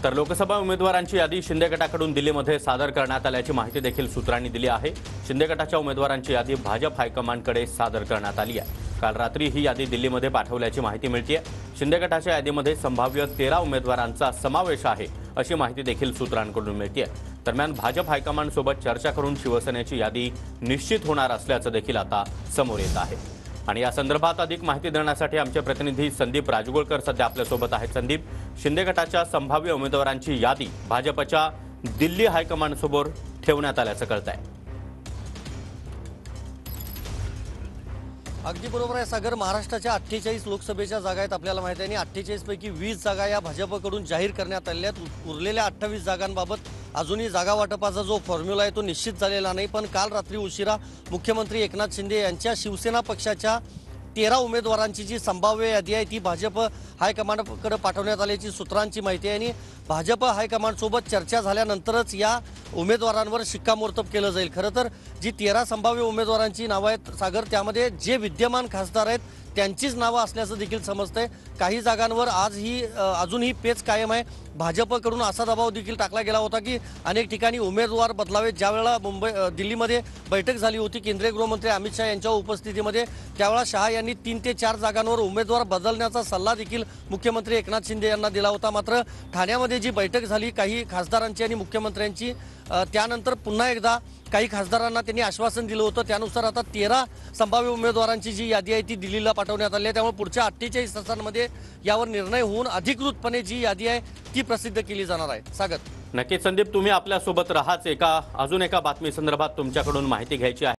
तर लोकसभा उमेदवारांची यादी शिंदे गटाकडून दिल्लीमध्ये सादर करण्यात आल्याची माहिती देखील सूत्रांनी दिली आहे। शिंदे गटाच्या उमेदवारांची यादी भाजप हायकमांडकडे सादर करण्यात आली आहे। काल रात्री ही यादी दिल्लीमध्ये पाठवल्याची माहिती मिळते। शिंदे गटाच्या यादीमध्ये संभाव्य 13 उमेदवारांचा समावेश आहे अशी माहिती देखील सूत्रांकडून मिळते। दरम्यान भाजप हायकमांडसोबत चर्चा करून शिवसेनेची यादी निश्चित होणार असल्याचं देखील आता समोर येत आहे। आणि या संदर्भात अधिक माहिती देण्यासाठी आमचे प्रतिनिधी संदीप राजगोळकर सध्या आपल्यासोबत आहेत। संदीप, शिंदे गटाच्या संभाव्य उमेदवारांची यादी भाजपच्या दिल्ली हायकमांडसमोर ठेवण्यात आल्याचं कळतंय। अगदी बरोबर आहे सागर। महाराष्ट्राच्या 48 लोकसभेच्या जागा आहेत आपल्याला माहिती आहे आणि 48 पैकी 20 जागा या भाजपकडून जाहीर करण्यात आलेल्या आहेत। उरलेल्या 28 जागांबाबत अजूनही जागा वाटपाचा जो फॉर्म्युला आहे तो निश्चित झालेला नाही, पण काल रात्री उशिरा मुख्यमंत्री एकनाथ शिंदे यांच्या शिवसेना पक्षाच्या 13 उमेदवारांची जी संभाव्य यादी आहे ती भाजप हायकमांडकडे पाठवण्यात आल्याची सूत्रांची माहिती आहे आणि भाजप हायकमांडसोबत चर्चा झाल्यानंतरच या उमेदवारांवर शिक्कामोर्तब केलं जाईल। खरं तर जी 13 संभाव्य उमेदवारांची नावं आहेत सागर, त्यामध्ये जे विद्यमान खासदार आहेत त्यांचीच नावं असल्याचं देखील समजतंय। काही जागांवर अजूनही पेच कायम आहे। भाजपकडून असा दबाव देखील टाकला गेला होता की अनेक ठिकाणी उमेदवार बदलावेत। ज्यावेळेला दिल्लीमध्ये बैठक झाली होती केंद्रीय गृहमंत्री अमित शहा यांच्या उपस्थितीमध्ये, त्यावेळेला शहा यांनी 3 ते 4 जागांवर उमेदवार बदलण्याचा सल्ला देखील मुख्यमंत्री एकनाथ शिंदे यांना दिला होता। मात्र ठाण्यामध्ये जी बैठक झाली काही खासदारांची आणि मुख्यमंत्र्यांची, त्यानंतर पुन्हा एकदा काही खासदारांना त्यांनी आश्वासन दिलं होतं। त्यानुसार आता 13 संभाव्य उमेदवारांची जी यादी आहे ती दिल्लीला पाठवण्यात आली आहे। त्यामुळे पुढच्या 48 तासांमध्ये यावर निर्णय होऊन अधिकृतपणे जी यादी आहे ती प्रसिद्ध केली जाणार आहे। सागर, नक्कीच संदीप, तुम्ही आपल्यासोबत राहाच। अजून एका बातमी संदर्भात तुमच्याकडून माहिती घ्यायची आहे।